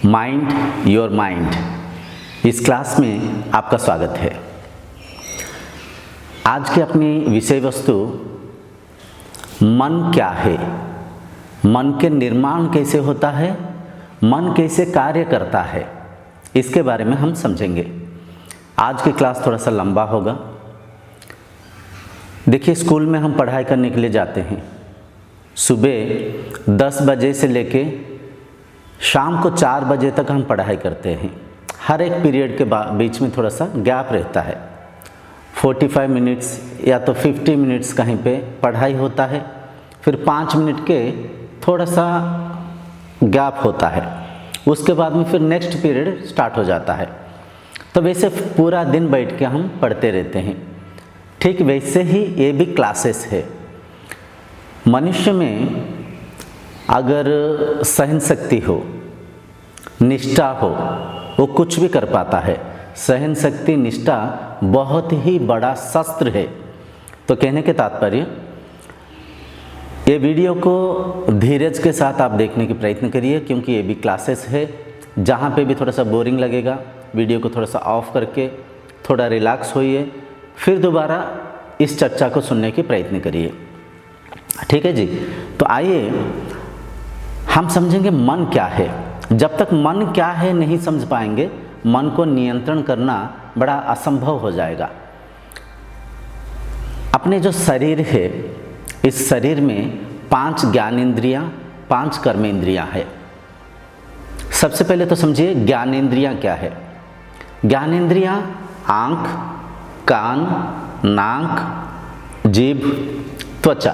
Mind your mind इस class में आपका स्वागत है। आज की अपनी विषय वस्तु मन क्या है, मन के निर्माण कैसे होता है, मन कैसे कार्य करता है, इसके बारे में हम समझेंगे। आज की क्लास थोड़ा सा लंबा होगा। देखिए, स्कूल में हम पढ़ाई करने के लिए जाते हैं। सुबह 10 बजे से लेके शाम को 4 बजे तक हम पढ़ाई करते हैं। हर एक पीरियड के बीच में थोड़ा सा गैप रहता है। 45 मिनट्स या तो 50 मिनट्स कहीं पे पढ़ाई होता है, फिर 5 मिनट के थोड़ा सा गैप होता है, उसके बाद में फिर नेक्स्ट पीरियड स्टार्ट हो जाता है। तो वैसे पूरा दिन बैठ के हम पढ़ते रहते हैं। ठीक वैसे ही ये भी क्लासेस है। मनुष्य में अगर सहन शक्ति हो, निष्ठा हो, वो कुछ भी कर पाता है। सहन शक्ति, निष्ठा बहुत ही बड़ा शस्त्र है। तो कहने के तात्पर्य, ये वीडियो को धीरज के साथ आप देखने की प्रयत्न करिए, क्योंकि ये भी क्लासेस है। जहाँ पे भी थोड़ा सा बोरिंग लगेगा, वीडियो को थोड़ा सा ऑफ करके थोड़ा रिलैक्स होइए, फिर दोबारा इस चर्चा को सुनने की प्रयत्न करिए। ठीक है जी। तो आइए हम समझेंगे मन क्या है। जब तक मन क्या है नहीं समझ पाएंगे, मन को नियंत्रण करना बड़ा असंभव हो जाएगा। अपने जो शरीर है, इस शरीर में 5 ज्ञानेंद्रियां, 5 कर्मेंद्रियां है। सबसे पहले तो समझिए ज्ञानेंद्रियां क्या है। ज्ञानेंद्रियां आँख, कान, नाक, जीभ, त्वचा,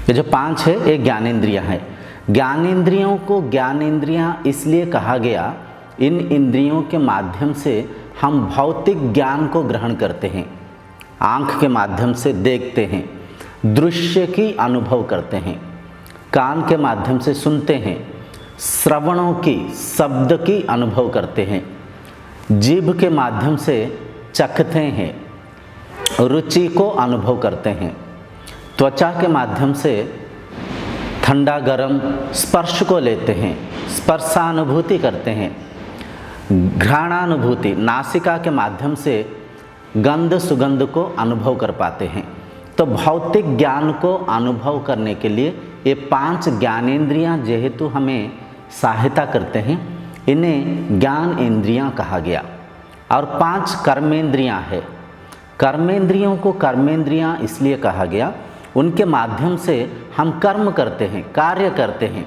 ये जो 5 है ये ज्ञानेंद्रियां हैं। ज्ञानेंद्रियों को ज्ञानेंद्रियां इसलिए कहा गया, इन इंद्रियों के माध्यम से हम भौतिक ज्ञान को ग्रहण करते हैं। आँख के माध्यम से देखते हैं, दृश्य की अनुभव करते हैं, कान के माध्यम से सुनते हैं, श्रवणों की, शब्द की अनुभव करते हैं, जीभ के माध्यम से चखते हैं, रुचि को अनुभव करते हैं, त्वचा के माध्यम से ठंडा गरम स्पर्श को लेते हैं, स्पर्शानुभूति करते हैं, घ्राणानुभूति, नासिका के माध्यम से गंध सुगंध को अनुभव कर पाते हैं। तो भौतिक ज्ञान को अनुभव करने के लिए ये 5 ज्ञानेंद्रियां जेहेतु हमें सहायता करते हैं, इन्हें ज्ञान इंद्रियां कहा गया। और 5 कर्मेंद्रियां हैं। कर्मेंद्रियों को कर्मेंद्रियां इसलिए कहा गया, उनके माध्यम से हम कर्म करते हैं, कार्य करते हैं।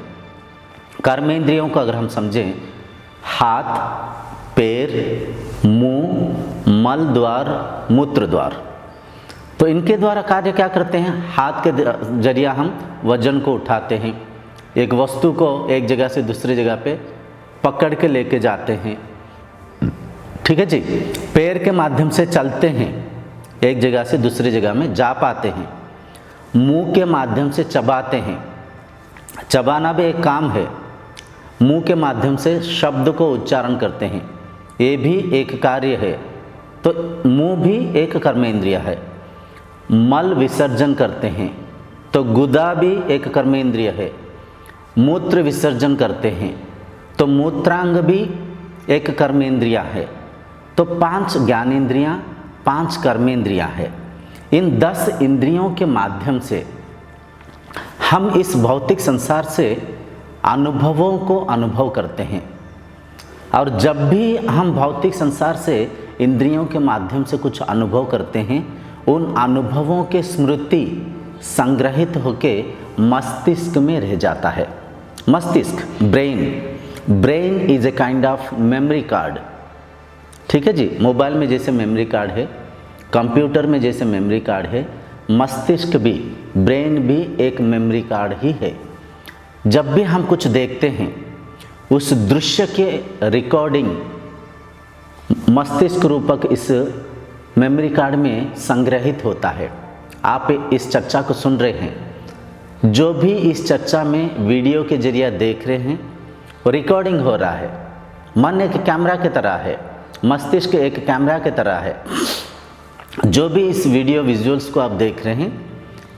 कर्मेंद्रियों को अगर हम समझें, हाथ, पैर, मुंह, मल द्वार, मूत्र द्वार, तो इनके द्वारा कार्य क्या करते हैं। हाथ के जरिया हम वजन को उठाते हैं, एक वस्तु को एक जगह से दूसरी जगह पे पकड़ के लेके जाते हैं। ठीक है जी। पैर के माध्यम से चलते हैं, एक जगह से दूसरी जगह में जा पाते हैं। मुंह के माध्यम से चबाते हैं, चबाना भी एक काम है। मुंह के माध्यम से शब्द को उच्चारण करते हैं, ये भी एक कार्य है। तो मुंह भी एक कर्मेंद्रिय है। मल विसर्जन करते हैं, तो गुदा भी एक कर्मेंद्रिय है। मूत्र विसर्जन करते हैं, तो मूत्रांग भी एक कर्मेंद्रिय है। तो 5 ज्ञानेंद्रियां, 5 कर्मेंद्रियां हैं। इन 10 इंद्रियों के माध्यम से हम इस भौतिक संसार से अनुभवों को अनुभव करते हैं। और जब भी हम भौतिक संसार से इंद्रियों के माध्यम से कुछ अनुभव करते हैं, उन अनुभवों के स्मृति संग्रहित होके मस्तिष्क में रह जाता है। मस्तिष्क, brain is a kind of memory card. ठीक है जी। मोबाइल में जैसे मेमोरी कार्ड है, कंप्यूटर में जैसे मेमोरी कार्ड है, मस्तिष्क भी, ब्रेन भी एक मेमोरी कार्ड ही है। जब भी हम कुछ देखते हैं, उस दृश्य के रिकॉर्डिंग मस्तिष्क रूपक इस मेमोरी कार्ड में संग्रहित होता है। आप इस चर्चा को सुन रहे हैं, जो भी इस चर्चा में वीडियो के जरिए देख रहे हैं, रिकॉर्डिंग हो रहा है। मन एक कैमरा की तरह है, मस्तिष्क एक कैमरा की तरह है। जो भी इस वीडियो विजुअल्स को आप देख रहे हैं,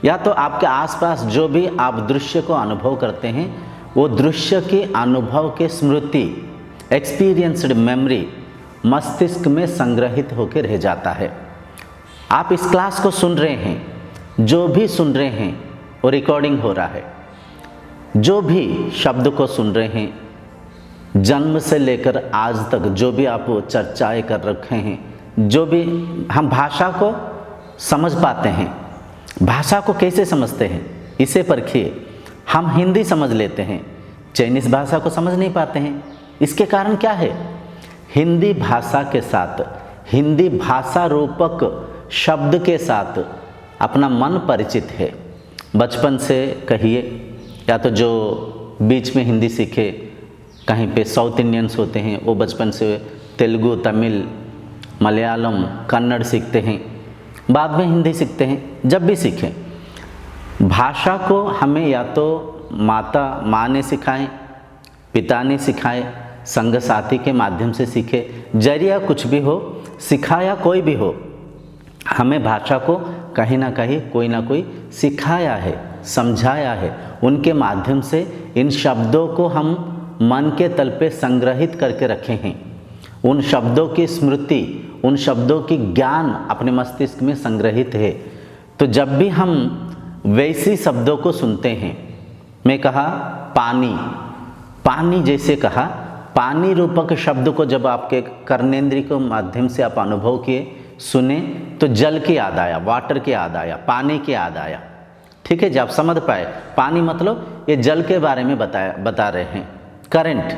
या तो आपके आसपास जो भी आप दृश्य को अनुभव करते हैं, वो दृश्य के अनुभव के स्मृति एक्सपीरियंस्ड मेमोरी मस्तिष्क में संग्रहित होकर रह जाता है। आप इस क्लास को सुन रहे हैं, जो भी सुन रहे हैं वो रिकॉर्डिंग हो रहा है। जो भी शब्द को सुन रहे हैं, जन्म से लेकर आज तक जो भी आप चर्चाएं कर रखे हैं, जो भी हम भाषा को समझ पाते हैं, भाषा को कैसे समझते हैं इसे परखिए। हम हिंदी समझ लेते हैं, चाइनीज़ भाषा को समझ नहीं पाते हैं। इसके कारण क्या है? हिंदी भाषा के साथ, हिंदी भाषा रूपक शब्द के साथ अपना मन परिचित है। बचपन से कहिए, या तो जो बीच में हिंदी सीखे, कहीं पे साउथ इंडियंस होते हैं वो बचपन से तेलुगु, तमिल, मलयालम, कन्नड़ सीखते हैं, बाद में हिंदी सीखते हैं। जब भी सीखें, भाषा को हमें या तो माँ ने सिखाएं, पिता ने सिखाए, संग साथी के माध्यम से सीखे, जरिया कुछ भी हो, सिखाया कोई भी हो, हमें भाषा को कहीं ना कहीं कोई ना कोई सिखाया है, समझाया है। उनके माध्यम से इन शब्दों को हम मन के तल पे संग्रहित करके रखे हैं। उन शब्दों की स्मृति, उन शब्दों की ज्ञान अपने मस्तिष्क में संग्रहित है। तो जब भी हम वैसी शब्दों को सुनते हैं, मैं कहा पानी, पानी जैसे कहा, पानी रूपक शब्द को जब आपके कर्नेंद्रिय के माध्यम से आप अनुभव किए, सुने, तो जल की याद आया, वाटर की याद आया, पानी की याद आया। ठीक है जी, आप समझ पाए। पानी मतलब ये जल के बारे में बता रहे हैं। करंट,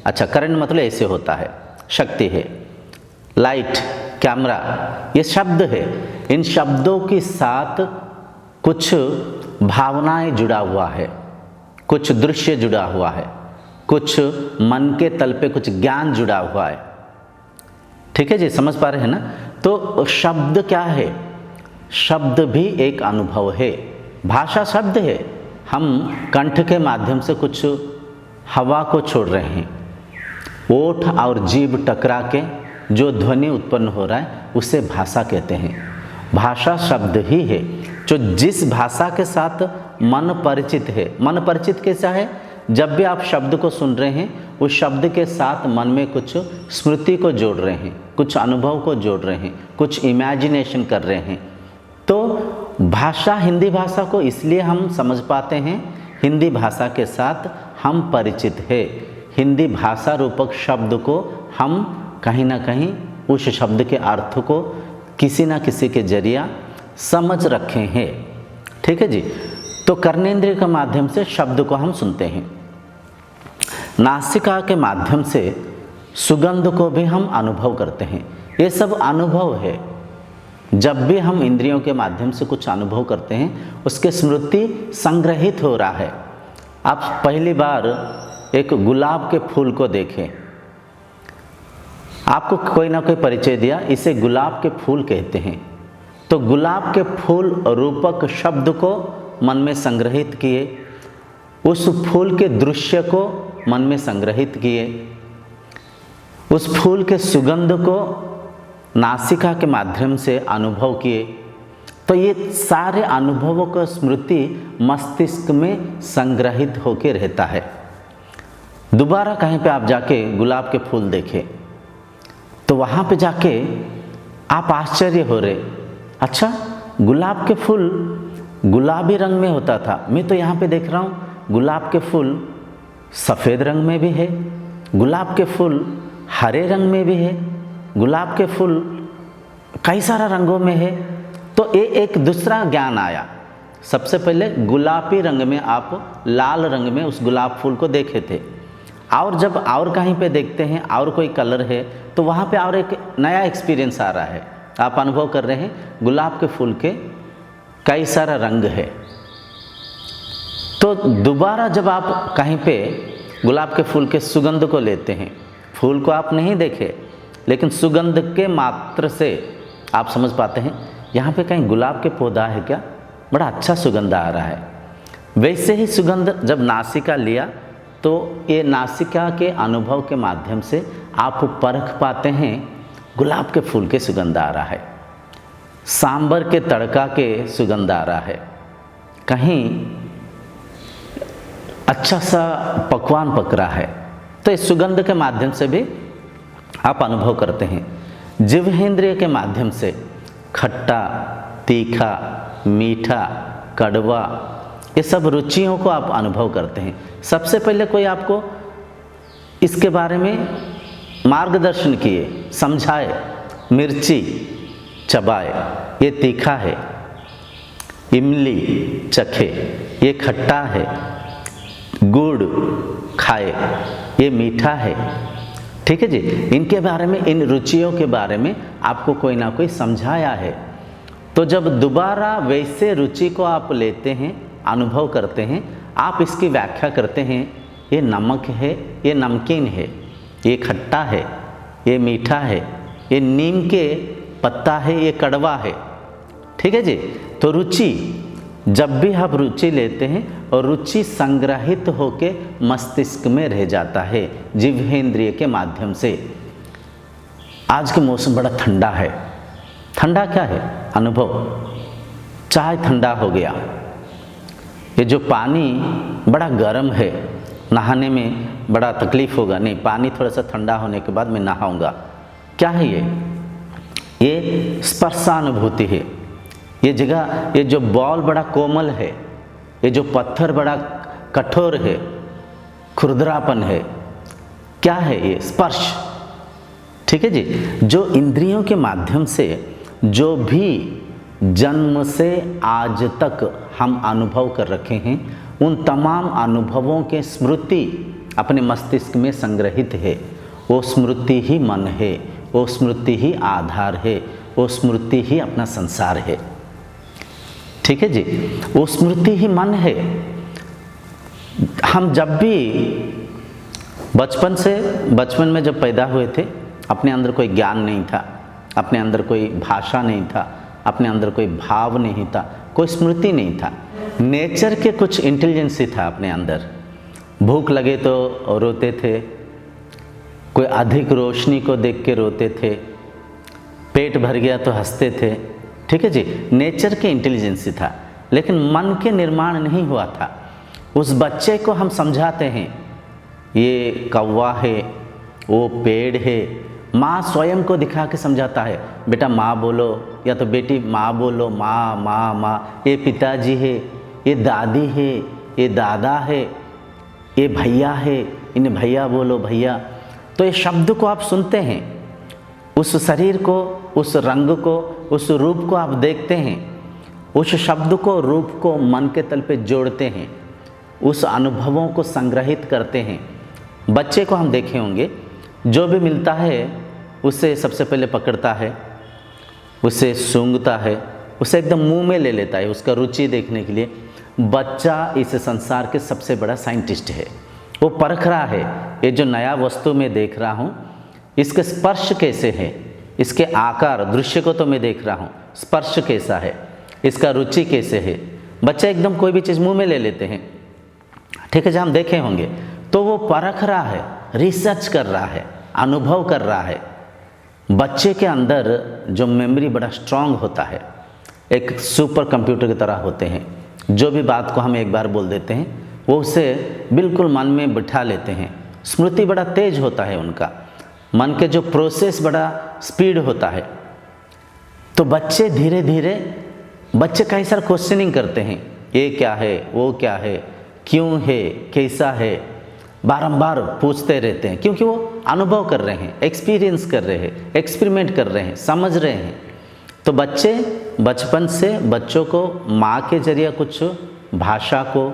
अच्छा करंट मतलब ऐसे होता है, शक्ति है। लाइट, कैमरा, ये शब्द है। इन शब्दों के साथ कुछ भावनाएं जुड़ा हुआ है, कुछ दृश्य जुड़ा हुआ है, कुछ मन के तल पे कुछ ज्ञान जुड़ा हुआ है। ठीक है जी, समझ पा रहे हैं ना? तो शब्द क्या है? शब्द भी एक अनुभव है। भाषा शब्द है, हम कंठ के माध्यम से कुछ हवा को छोड़ रहे हैं, ओठ और जीभ टकरा के जो ध्वनि उत्पन्न हो रहा है उसे भाषा कहते हैं। भाषा शब्द ही है, जो जिस भाषा के साथ मन परिचित है। मन परिचित कैसा है? जब भी आप शब्द को सुन रहे हैं, उस शब्द के साथ मन में कुछ स्मृति को जोड़ रहे हैं, कुछ अनुभव को जोड़ रहे हैं, कुछ इमेजिनेशन कर रहे हैं। तो भाषा, हिंदी भाषा को इसलिए हम समझ पाते हैं, हिंदी भाषा के साथ हम परिचित है। हिंदी भाषा रूपक शब्द को हम कहीं ना कहीं उस शब्द के अर्थ को किसी ना किसी के जरिया समझ रखे हैं। ठीक है जी। तो कर्नेंद्रिय के माध्यम से शब्द को हम सुनते हैं, नासिका के माध्यम से सुगंध को भी हम अनुभव करते हैं। ये सब अनुभव है। जब भी हम इंद्रियों के माध्यम से कुछ अनुभव करते हैं, उसके स्मृति संग्रहित हो रहा है। आप पहली बार एक गुलाब के फूल को देखें, आपको कोई ना कोई परिचय दिया, इसे गुलाब के फूल कहते हैं। तो गुलाब के फूल रूपक शब्द को मन में संग्रहित किए, उस फूल के दृश्य को मन में संग्रहित किए, उस फूल के सुगंध को नासिका के माध्यम से अनुभव किए। तो ये सारे अनुभवों का स्मृति मस्तिष्क में संग्रहित होकर रहता है। दोबारा कहीं पे आप जाके गुलाब के फूल देखें, तो वहाँ पे जाके आप आश्चर्य हो रहे, अच्छा गुलाब के फूल गुलाबी रंग में होता था, मैं तो यहाँ पे देख रहा हूँ गुलाब के फूल सफ़ेद रंग में भी है, गुलाब के फूल हरे रंग में भी है, गुलाब के फूल कई सारा रंगों में है। तो ये एक दूसरा ज्ञान आया। सबसे पहले गुलाबी रंग में आप लाल रंग में उस गुलाब फूल को देखे थे, और जब और कहीं पे देखते हैं और कोई कलर है, तो वहाँ पे और एक नया एक्सपीरियंस आ रहा है। आप अनुभव कर रहे हैं गुलाब के फूल के कई सारा रंग है। तो दोबारा जब आप कहीं पे गुलाब के फूल के सुगंध को लेते हैं, फूल को आप नहीं देखे लेकिन सुगंध के मात्र से आप समझ पाते हैं यहाँ पे कहीं गुलाब के पौधा है क्या, बड़ा अच्छा सुगंध आ रहा है। वैसे ही सुगंध जब नासिका लिया, तो ये नासिका के अनुभव के माध्यम से आप परख पाते हैं गुलाब के फूल के सुगंध आ रहा है, सांबर के तड़का के सुगंध आ रहा है, कहीं अच्छा सा पकवान पक रहा है। तो इस सुगंध के माध्यम से भी आप अनुभव करते हैं। जिह्वेंद्रिय के माध्यम से खट्टा, तीखा, मीठा, कड़वा, ये सब रुचियों को आप अनुभव करते हैं। सबसे पहले कोई आपको इसके बारे में मार्गदर्शन किए, समझाए, मिर्ची चबाए, ये तीखा है, इमली चखे, ये खट्टा है, गुड़ खाए, ये मीठा है। ठीक है जी, इनके बारे में, इन रुचियों के बारे में आपको कोई ना कोई समझाया है। तो जब दोबारा वैसे रुचि को आप लेते हैं, अनुभव करते हैं, आप इसकी व्याख्या करते हैं, ये नमक है, ये नमकीन है, ये खट्टा है, ये मीठा है, ये नीम के पत्ता है, ये कड़वा है। ठीक है जी। तो रुचि, जब भी आप रुचि लेते हैं और रुचि संग्रहित होके मस्तिष्क में रह जाता है जिह्वेंद्रिय के माध्यम से। आज के मौसम बड़ा ठंडा है। ठंडा क्या है? अनुभव। चाय ठंडा हो गया, ये जो पानी बड़ा गर्म है, नहाने में बड़ा तकलीफ होगा, नहीं, पानी थोड़ा सा ठंडा होने के बाद मैं नहाऊंगा। क्या है ये स्पर्शानुभूति है। ये जगह, ये जो बॉल बड़ा कोमल है, ये जो पत्थर बड़ा कठोर है, खुरदरापन है, क्या है ये? स्पर्श। ठीक है जी। जो इंद्रियों के माध्यम से जो भी जन्म से आज तक हम अनुभव कर रखे हैं, उन तमाम अनुभवों के स्मृति अपने मस्तिष्क में संग्रहित है। वो स्मृति ही मन है, वो स्मृति ही आधार है, वो स्मृति ही अपना संसार है। ठीक है जी। वो स्मृति ही मन है। हम जब भी बचपन में जब पैदा हुए थे, अपने अंदर कोई ज्ञान नहीं था, अपने अंदर कोई भाषा नहीं था, अपने अंदर कोई भाव नहीं था, कोई स्मृति नहीं था। नेचर के कुछ इंटेलिजेंस ही था अपने अंदर। भूख लगे तो रोते थे, कोई अधिक रोशनी को देख के रोते थे, पेट भर गया तो हंसते थे। ठीक है जी। नेचर के इंटेलिजेंस ही था, लेकिन मन के निर्माण नहीं हुआ था। उस बच्चे को हम समझाते हैं, ये कौवा है, वो पेड़ है। माँ स्वयं को दिखा के समझाता है, बेटा माँ बोलो, या तो बेटी माँ बोलो, माँ माँ माँ। ये पिताजी है, ये दादी है, ये दादा है, ये भैया है, इन्हें भैया बोलो, भैया। तो ये शब्द को आप सुनते हैं, उस शरीर को, उस रंग को, उस रूप को आप देखते हैं, उस शब्द को, रूप को मन के तल पे जोड़ते हैं, उस अनुभवों को संग्रहित करते हैं। बच्चे को हम देखे होंगे, जो भी मिलता है उसे सबसे पहले पकड़ता है, उसे सूंघता है, उसे एकदम मुंह में ले लेता है, उसका रुचि देखने के लिए। बच्चा इस संसार के सबसे बड़ा साइंटिस्ट है। वो परख रहा है, ये जो नया वस्तु मैं देख रहा हूँ, इसके स्पर्श कैसे है, इसके आकार, दृश्य को तो मैं देख रहा हूँ, स्पर्श कैसा है, इसका रुचि कैसे है। बच्चे एकदम कोई भी चीज़ मुंह में ले लेते हैं। ठीक है, जब हम देखे होंगे, तो वो परख रहा है, रिसर्च कर रहा है, अनुभव कर रहा है। बच्चे के अंदर जो मेमोरी बड़ा स्ट्रांग होता है, एक सुपर कंप्यूटर की तरह होते हैं। जो भी बात को हम एक बार बोल देते हैं, वो उसे बिल्कुल मन में बिठा लेते हैं। स्मृति बड़ा तेज होता है उनका, मन के जो प्रोसेस बड़ा स्पीड होता है। तो बच्चे धीरे धीरे, बच्चे कई सारे क्वेश्चनिंग करते हैं, ये क्या है, वो क्या है, क्यों है, कैसा है, बारंबार पूछते रहते हैं, क्योंकि वो अनुभव कर रहे हैं, एक्सपीरियंस कर रहे हैं, एक्सपेरिमेंट कर रहे हैं, समझ रहे हैं। तो बच्चे बचपन से, बच्चों को माँ के जरिए कुछ भाषा को,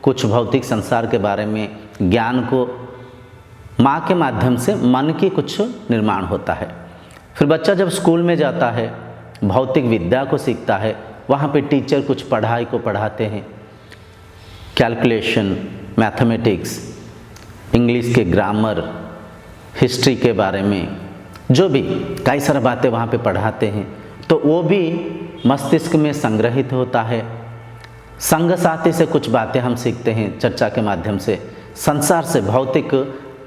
कुछ भौतिक संसार के बारे में ज्ञान को, माँ के माध्यम से मन की कुछ निर्माण होता है। फिर बच्चा जब स्कूल में जाता है, भौतिक विद्या को सीखता है, वहाँ पे टीचर कुछ पढ़ाई को पढ़ाते हैं, कैलकुलेशन, मैथमेटिक्स, इंग्लिश के ग्रामर, हिस्ट्री के बारे में, जो भी कई सारी बातें वहाँ पे पढ़ाते हैं। तो वो भी मस्तिष्क में संग्रहित होता है। संग साथी से कुछ बातें हम सीखते हैं, चर्चा के माध्यम से, संसार से, भौतिक,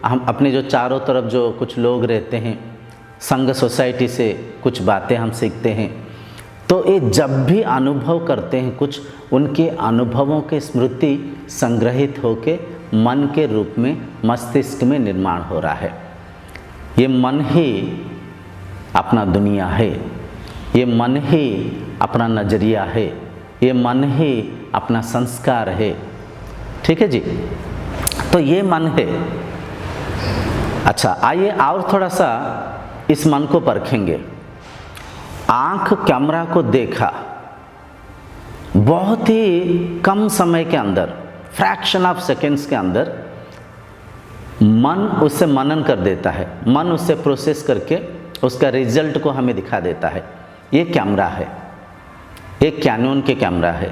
हम अपने जो चारों तरफ जो कुछ लोग रहते हैं, संघ सोसाइटी से कुछ बातें हम सीखते हैं। तो ये जब भी अनुभव करते हैं कुछ, उनके अनुभवों के स्मृति संग्रहित होके मन के रूप में मस्तिष्क में निर्माण हो रहा है। ये मन ही अपना दुनिया है, ये मन ही अपना नज़रिया है, ये मन ही अपना संस्कार है। ठीक है जी, तो ये मन है। अच्छा, आइए और थोड़ा सा इस मन को परखेंगे। आँख कैमरा को देखा, बहुत ही कम समय के अंदर, फ्रैक्शन ऑफ सेकेंड्स के अंदर मन उससे मनन कर देता है, मन उससे प्रोसेस करके उसका रिजल्ट को हमें दिखा देता है। ये कैमरा है, ये कैनन के कैमरा है,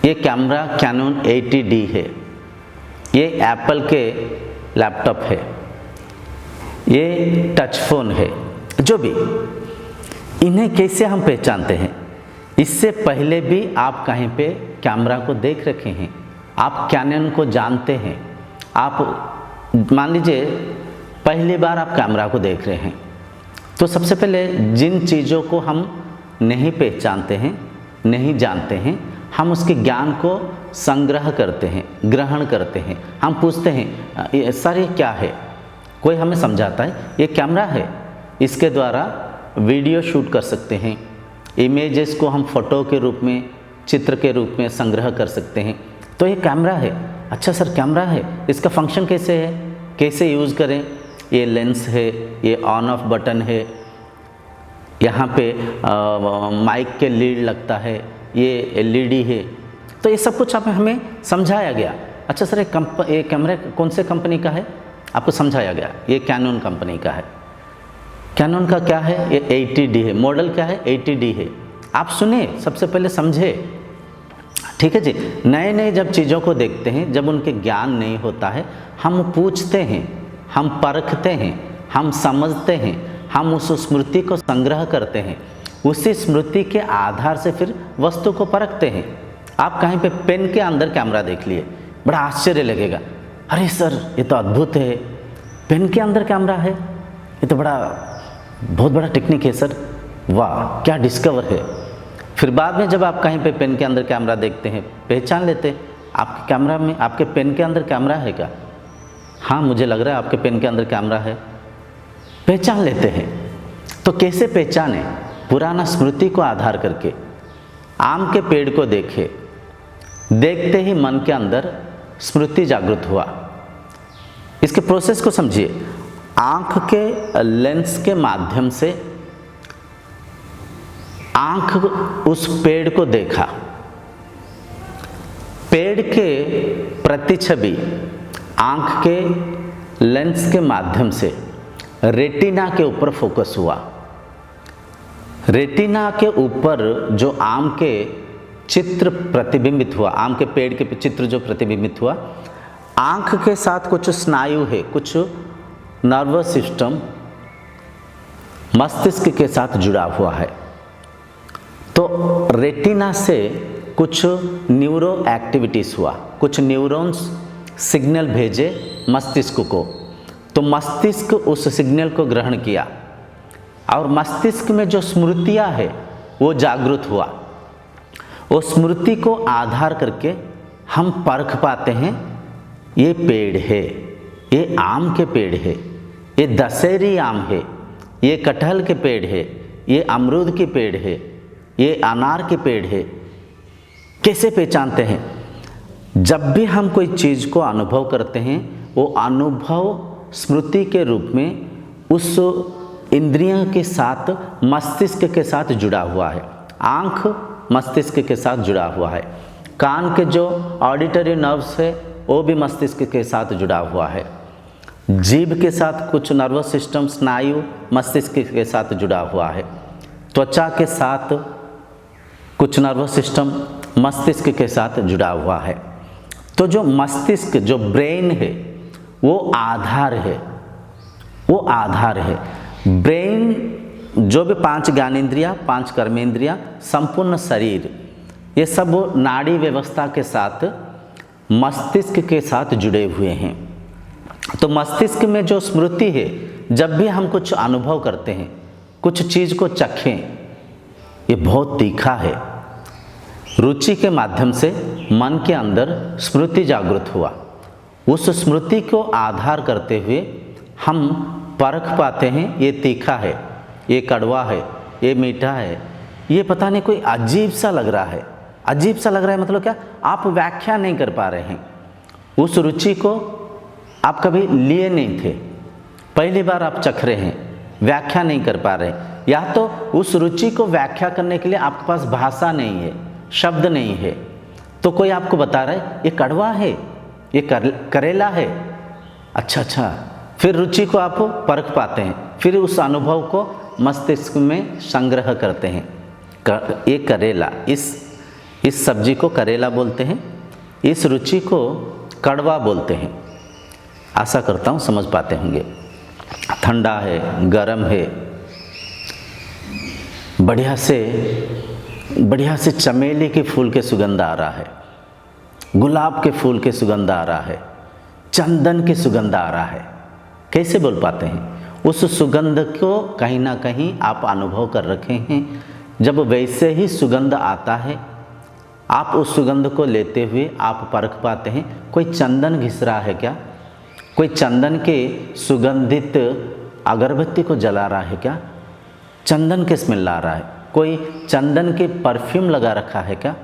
ये कैमरा कैनन 80D है, ये एप्पल के लैपटॉप है, ये टच फोन है। जो भी, इन्हें कैसे हम पहचानते हैं? इससे पहले भी आप कहीं पे कैमरा को देख रखे हैं, आप कैनन को जानते हैं। आप मान लीजिए पहली बार आप कैमरा को देख रहे हैं, तो सबसे पहले जिन चीज़ों को हम नहीं पहचानते हैं, नहीं जानते हैं, हम उसके ज्ञान को संग्रह करते हैं, ग्रहण करते हैं। हम पूछते हैं सर ये क्या है? कोई हमें समझाता है ये कैमरा है, इसके द्वारा वीडियो शूट कर सकते हैं, इमेजेस को हम फोटो के रूप में, चित्र के रूप में संग्रह कर सकते हैं, तो ये कैमरा है। अच्छा सर कैमरा है, इसका फंक्शन कैसे है, कैसे यूज़ करें? ये लेंस है, ये ऑन ऑफ बटन है, यहाँ पे माइक के लीड लगता है, ये LED है, तो ये सब कुछ हमें समझाया गया। अच्छा सर ये कैमरा कौन से कंपनी का है? आपको समझाया गया ये कैनन कंपनी का है। कैनन का क्या है? ये 80D है। मॉडल क्या है? 80D है। आप सुने, सबसे पहले समझे। ठीक है जी। नए नए जब चीज़ों को देखते हैं, जब उनके ज्ञान नहीं होता है, हम पूछते हैं, हम परखते हैं, हम समझते हैं, हम उस स्मृति को संग्रह करते हैं, उसी स्मृति के आधार से फिर वस्तु को परखते हैं। आप कहीं पे पेन के अंदर कैमरा देख लिए, बड़ा आश्चर्य लगेगा, अरे सर ये तो अद्भुत है, पेन के अंदर कैमरा है, ये तो बहुत बड़ा टेक्निक है सर, वाह क्या डिस्कवर है। फिर बाद में जब आप कहीं पे पेन के अंदर कैमरा देखते हैं, पहचान लेते हैं आपके कैमरा में, आपके पेन के अंदर कैमरा है क्या? हाँ मुझे लग रहा है आपके पेन के अंदर कैमरा है, पहचान लेते हैं। तो कैसे पहचाने? पुराना स्मृति को आधार करके। आम के पेड़ को देखे, देखते ही मन के अंदर स्मृति जागृत हुआ। इसके प्रोसेस को समझिए। आँख के लेंस के माध्यम से आँख उस पेड़ को देखा, पेड़ के प्रतिछवि आँख के लेंस के माध्यम से रेटिना के ऊपर फोकस हुआ। रेटिना के ऊपर जो आम के चित्र प्रतिबिंबित हुआ, आम के पेड़ के चित्र जो प्रतिबिंबित हुआ, आँख के साथ कुछ स्नायु है, कुछ नर्वस सिस्टम मस्तिष्क के साथ जुड़ा हुआ है। तो रेटिना से कुछ न्यूरो एक्टिविटीज़ हुआ, कुछ न्यूरॉन्स सिग्नल भेजे मस्तिष्क को, तो मस्तिष्क उस सिग्नल को ग्रहण किया और मस्तिष्क में जो स्मृतियाँ है वो जागृत हुआ। वो स्मृति को आधार करके हम परख पाते हैं, ये पेड़ है, ये आम के पेड़ है, ये दशहरी आम है, ये कटहल के पेड़ है, ये अमरूद के पेड़ है, ये अनार के पेड़ है। कैसे पहचानते हैं? जब भी हम कोई चीज़ को अनुभव करते हैं, वो अनुभव स्मृति के रूप में उस इंद्रियों के साथ, मस्तिष्क के साथ जुड़ा हुआ है। आँख मस्तिष्क के साथ जुड़ा हुआ है, कान के जो ऑडिटरी नर्व्स है वो भी मस्तिष्क के साथ जुड़ा हुआ है, जीभ के साथ कुछ नर्वस सिस्टम स्नायु मस्तिष्क के साथ जुड़ा हुआ है, त्वचा के साथ कुछ नर्वस सिस्टम मस्तिष्क के साथ जुड़ा हुआ है। तो जो मस्तिष्क, जो ब्रेन है, वो आधार है, वो आधार है। ब्रेन जो भी 5 ज्ञानेंद्रियाँ, 5 कर्मेंद्रियाँ, संपूर्ण शरीर, ये सब नाड़ी व्यवस्था के साथ मस्तिष्क के साथ जुड़े हुए हैं। तो मस्तिष्क में जो स्मृति है, जब भी हम कुछ अनुभव करते हैं, कुछ चीज़ को चखें, ये बहुत तीखा है, रुचि के माध्यम से मन के अंदर स्मृति जागृत हुआ। उस स्मृति को आधार करते हुए हम परख पाते हैं, ये तीखा है, ये कड़वा है, ये मीठा है, ये पता नहीं कोई अजीब सा लग रहा है। अजीब सा लग रहा है मतलब क्या, आप व्याख्या नहीं कर पा रहे हैं। उस रुचि को आप कभी लिए नहीं थे, पहली बार आप चख रहे हैं, व्याख्या नहीं कर पा रहे, या तो उस रुचि को व्याख्या करने के लिए आपके पास भाषा नहीं है, शब्द नहीं है, तो कोई आपको बता रहा है ये कड़वा है, ये करेला है, अच्छा, फिर रुचि को आप परख पाते हैं, फिर उस अनुभव को मस्तिष्क में संग्रह करते हैं। ये करेला, इस सब्जी को करेला बोलते हैं, इस रुचि को कड़वा बोलते हैं। आशा करता हूँ समझ पाते होंगे। ठंडा है, गरम है, बढ़िया से चमेली के फूल के सुगंध आ रहा है, गुलाब के फूल के सुगंध आ रहा है, चंदन के सुगंध आ रहा है। कैसे बोल पाते हैं? उस सुगंध को कहीं ना कहीं आप अनुभव कर रखे हैं। जब वैसे ही सुगंध आता है, आप उस सुगंध को लेते हुए आप परख पाते हैं कोई चंदन घिस रहा है क्या, कोई चंदन के सुगंधित अगरबत्ती को जला रहा है क्या, चंदन के स्मेल आ रहा है, कोई चंदन के परफ्यूम लगा रखा है क्या,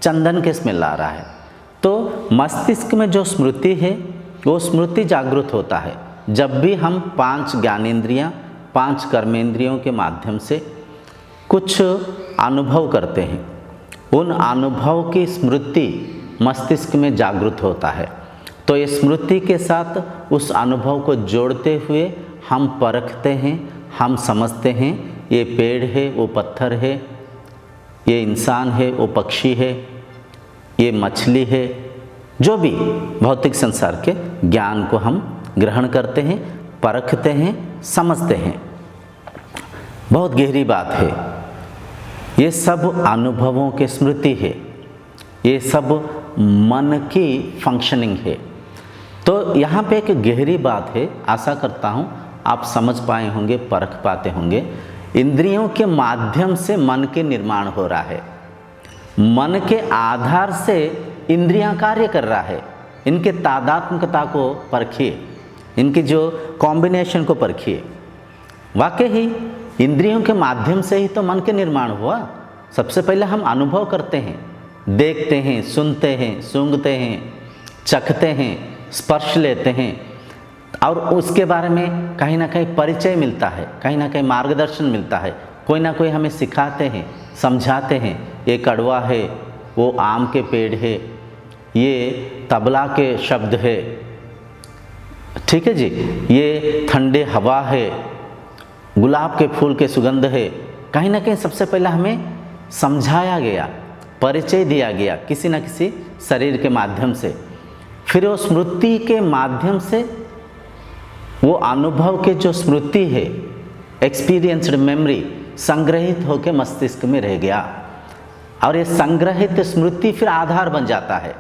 चंदन के स्मेल आ रहा है। तो मस्तिष्क में जो स्मृति है वो स्मृति जागृत होता है जब भी हम 5 ज्ञानेंद्रियां, 5 कर्मेंद्रियों के माध्यम से कुछ अनुभव करते हैं। उन अनुभव की स्मृति मस्तिष्क में जागृत होता है। तो ये स्मृति के साथ उस अनुभव को जोड़ते हुए हम परखते हैं, हम समझते हैं ये पेड़ है, वो पत्थर है, ये इंसान है, वो पक्षी है, ये मछली है, जो भी भौतिक संसार के ज्ञान को हम ग्रहण करते हैं, परखते हैं, समझते हैं। बहुत गहरी बात है। ये सब अनुभवों की स्मृति है, ये सब मन की फंक्शनिंग है। तो यहाँ पे एक गहरी बात है, आशा करता हूँ आप समझ पाए होंगे, परख पाते होंगे। इंद्रियों के माध्यम से मन के निर्माण हो रहा है, मन के आधार से इंद्रियां कार्य कर रहा है। इनके तादात्म्यता को परखिए, इनकी जो कॉम्बिनेशन को परखिए। वाकई ही इंद्रियों के माध्यम से ही तो मन के निर्माण हुआ। सबसे पहले हम अनुभव करते हैं, देखते हैं, सुनते हैं, सूंघते हैं, चखते हैं, स्पर्श लेते हैं, और उसके बारे में कहीं ना कहीं परिचय मिलता है, कहीं ना कहीं मार्गदर्शन मिलता है। कोई ना कोई हमें सिखाते हैं, समझाते हैं, ये कड़वा है, वो आम के पेड़ है, ये तबला के शब्द है, ठीक है जी, ये ठंडे हवा है, गुलाब के फूल के सुगंध है। कहीं ना कहीं सबसे पहले हमें समझाया गया, परिचय दिया गया किसी न किसी शरीर के माध्यम से। फिर वो स्मृति के माध्यम से वो अनुभव के जो स्मृति है, एक्सपीरियंस्ड मेमोरी, संग्रहित होकर मस्तिष्क में रह गया, और ये संग्रहित स्मृति फिर आधार बन जाता है।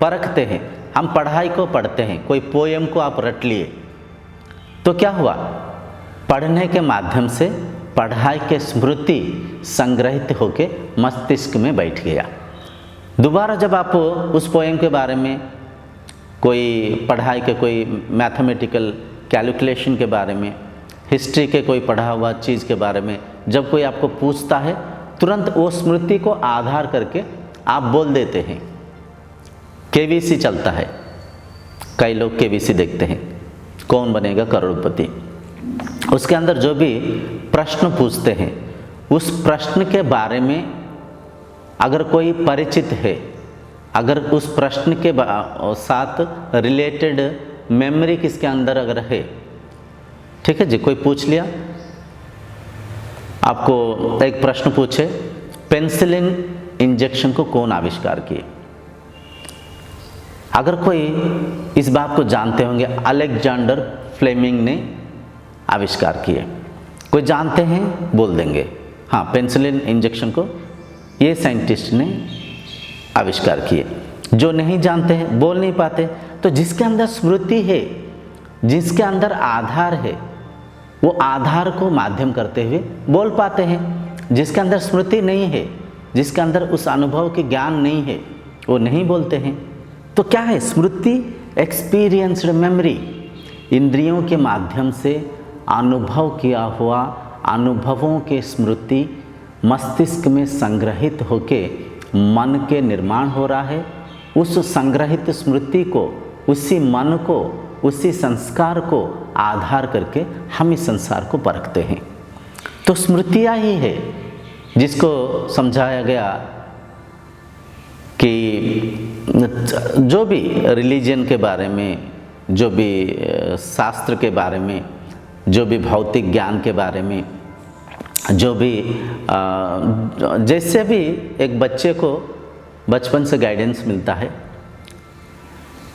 परखते हैं, हम पढ़ाई को पढ़ते हैं, कोई पोएम को आप रट लिए तो क्या हुआ, पढ़ने के माध्यम से पढ़ाई के स्मृति संग्रहित होके मस्तिष्क में बैठ गया। दोबारा जब आप उस पोएम के बारे में, कोई पढ़ाई के कोई मैथमेटिकल कैलकुलेशन के बारे में, हिस्ट्री के कोई पढ़ा हुआ चीज़ के बारे में जब कोई आपको पूछता है, तुरंत वो स्मृति को आधार करके आप बोल देते हैं। केबीसी चलता है, कई लोग केबीसी देखते हैं, कौन बनेगा करोड़पति। उसके अंदर जो भी प्रश्न पूछते हैं, उस प्रश्न के बारे में अगर कोई परिचित है, अगर उस प्रश्न के साथ रिलेटेड मेमोरी किसके अंदर अगर है, ठीक है जी, कोई पूछ लिया आपको, एक प्रश्न पूछे, पेनिसिलिन इंजेक्शन को कौन आविष्कार किए? अगर कोई इस बात को जानते होंगे, अलेक्जेंडर फ्लेमिंग ने आविष्कार किए, कोई जानते हैं बोल देंगे हाँ, पेनिसिलिन इंजेक्शन को ये साइंटिस्ट ने आविष्कार किए। जो नहीं जानते हैं, बोल नहीं पाते, तो जिसके अंदर स्मृति है, जिसके अंदर आधार है, वो आधार को माध्यम करते हुए बोल पाते हैं। जिसके अंदर स्मृति नहीं है, जिसके अंदर उस अनुभव के ज्ञान नहीं है, वो नहीं बोलते हैं। तो क्या है, स्मृति एक्सपीरियंस्ड मेमोरी, इंद्रियों के माध्यम से अनुभव किया हुआ अनुभवों के स्मृति मस्तिष्क में संग्रहित होके मन के निर्माण हो रहा है। उस संग्रहित स्मृति को, उसी मन को, उसी संस्कार को आधार करके हम इस संसार को परखते हैं। तो स्मृतियाँ ही है जिसको समझाया गया कि जो भी रिलीजन के बारे में, जो भी शास्त्र के बारे में, जो भी भौतिक ज्ञान के बारे में, जो भी जैसे भी एक बच्चे को बचपन से गाइडेंस मिलता है,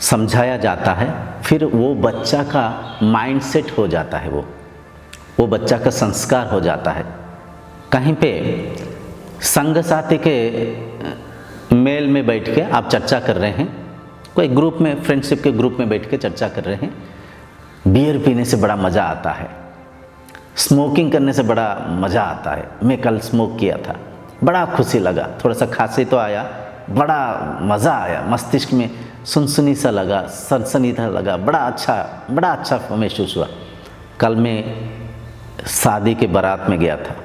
समझाया जाता है, फिर वो बच्चा का माइंडसेट हो जाता है, वो बच्चा का संस्कार हो जाता है। कहीं पे संग साथी के मेल में बैठ के आप चर्चा कर रहे हैं, कोई ग्रुप में, फ्रेंडशिप के ग्रुप में बैठ के चर्चा कर रहे हैं, बियर पीने से बड़ा मज़ा आता है, स्मोकिंग करने से बड़ा मज़ा आता है, मैं कल स्मोक किया था, बड़ा खुशी लगा, थोड़ा सा खांसी तो आया, बड़ा मज़ा आया, मस्तिष्क में सुनसुनी सा लगा, सनसनी सा लगा, बड़ा अच्छा महसूस हुआ। कल मैं शादी के बारात में गया था,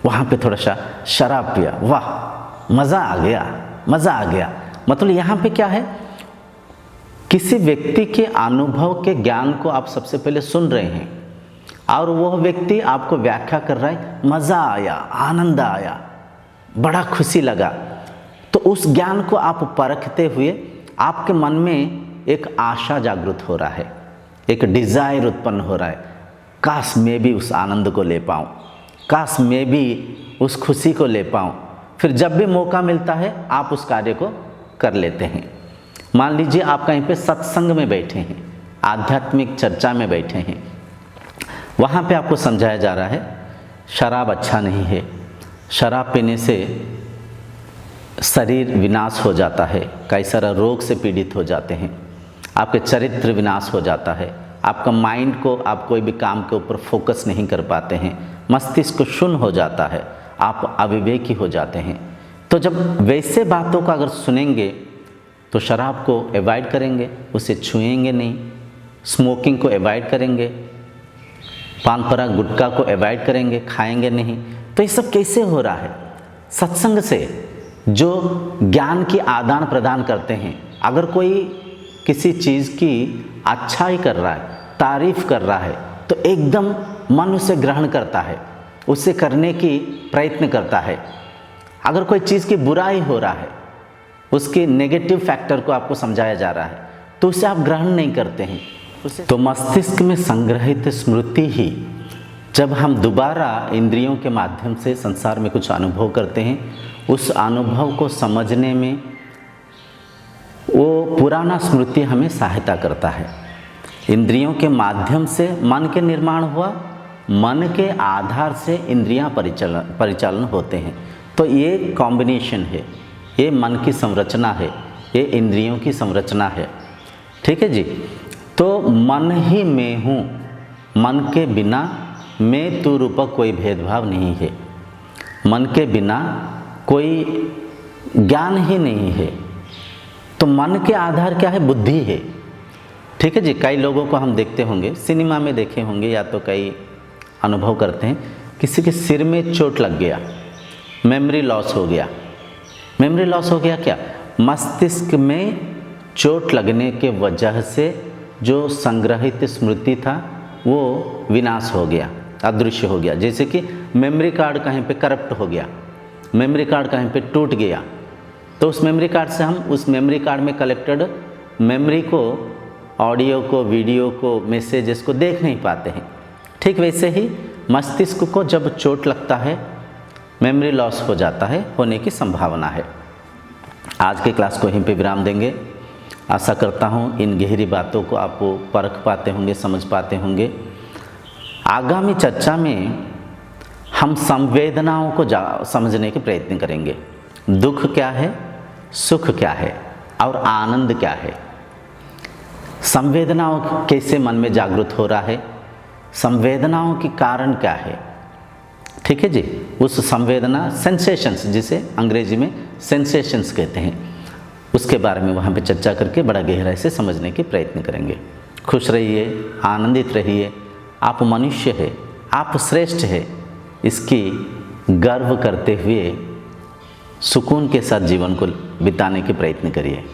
वहाँ पे थोड़ा सा शराब पिया, वाह मज़ा आ गया। मतलब यहाँ पे क्या है, किसी व्यक्ति के अनुभव के ज्ञान को आप सबसे पहले सुन रहे हैं और वह व्यक्ति आपको व्याख्या कर रहा है, मज़ा आया, आनंद आया, बड़ा खुशी लगा। तो उस ज्ञान को आप परखते हुए आपके मन में एक आशा जागृत हो रहा है, एक डिज़ायर उत्पन्न हो रहा है, काश मैं भी उस आनंद को ले पाऊँ, काश मैं भी उस खुशी को ले पाऊँ। फिर जब भी मौका मिलता है आप उस कार्य को कर लेते हैं। मान लीजिए आप कहीं पे सत्संग में बैठे हैं, आध्यात्मिक चर्चा में बैठे हैं, वहाँ पे आपको समझाया जा रहा है शराब अच्छा नहीं है, शराब पीने से शरीर विनाश हो जाता है, कई सारा रोग से पीड़ित हो जाते हैं, आपके चरित्र विनाश हो जाता है, आपका माइंड को, आप कोई भी काम के ऊपर फोकस नहीं कर पाते हैं, मस्तिष्क शून्य हो जाता है, आप अविवेकी हो जाते हैं। तो जब वैसे बातों का अगर सुनेंगे तो शराब को अवॉइड करेंगे, उसे छुएंगे नहीं, स्मोकिंग को अवॉइड करेंगे, पान पराग गुटखा को अवॉइड करेंगे, खाएंगे नहीं। तो ये सब कैसे हो रहा है? सत्संग से जो ज्ञान की आदान प्रदान करते हैं। अगर कोई किसी चीज़ की अच्छाई कर रहा है, तारीफ कर रहा है, तो एकदम मन उसे ग्रहण करता है, उसे करने की प्रयत्न करता है। अगर कोई चीज़ की बुराई हो रहा है, उसके नेगेटिव फैक्टर को आपको समझाया जा रहा है, तो उसे आप ग्रहण नहीं करते हैं उसे। तो मस्तिष्क में संग्रहित स्मृति ही जब हम दोबारा इंद्रियों के माध्यम से संसार में कुछ अनुभव करते हैं, उस अनुभव को समझने में वो पुराना स्मृति हमें सहायता करता है। इंद्रियों के माध्यम से मन के निर्माण हुआ, मन के आधार से इंद्रियां परिचालन होते हैं। तो ये कॉम्बिनेशन है, ये मन की संरचना है, ये इंद्रियों की संरचना है। ठीक है जी। तो मन ही मैं हूँ, मन के बिना मैं तू रूपक कोई भेदभाव नहीं है, मन के बिना कोई ज्ञान ही नहीं है। तो मन के आधार क्या है? बुद्धि है। ठीक है जी। कई लोगों को हम देखते होंगे, सिनेमा में देखे होंगे या तो कई अनुभव करते हैं, किसी के सिर में चोट लग गया, मेमोरी लॉस हो गया। मेमोरी लॉस हो गया क्या? मस्तिष्क में चोट लगने के वजह से जो संग्रहित स्मृति था वो विनाश हो गया, अदृश्य हो गया। जैसे कि मेमोरी कार्ड कहीं पे करप्ट हो गया, मेमोरी कार्ड कहीं पे टूट गया, तो उस मेमोरी कार्ड से हम उस मेमोरी कार्ड में कलेक्टेड मेमोरी को, ऑडियो को, वीडियो को, मैसेजेस को देख नहीं पाते हैं। ठीक वैसे ही मस्तिष्क को जब चोट लगता है, मेमोरी लॉस हो जाता है, होने की संभावना है। आज के क्लास को यहीं पे विराम देंगे। आशा करता हूँ इन गहरी बातों को आप परख पाते होंगे, समझ पाते होंगे। आगामी चर्चा में हम संवेदनाओं को समझने के प्रयत्न करेंगे। दुख क्या है, सुख क्या है और आनंद क्या है। संवेदनाओं कैसे मन में जागृत हो रहा है, संवेदनाओं के कारण क्या है। ठीक है जी। उस संवेदना, सेंसेशंस, जिसे अंग्रेजी में सेंसेशंस कहते हैं, उसके बारे में वहाँ पे चर्चा करके बड़ा गहराई से समझने के प्रयत्न करेंगे। खुश रहिए, आनंदित रहिए। आप मनुष्य है, आप श्रेष्ठ है, इसकी गर्व करते हुए सुकून के साथ जीवन को बिताने के प्रयत्न करिए।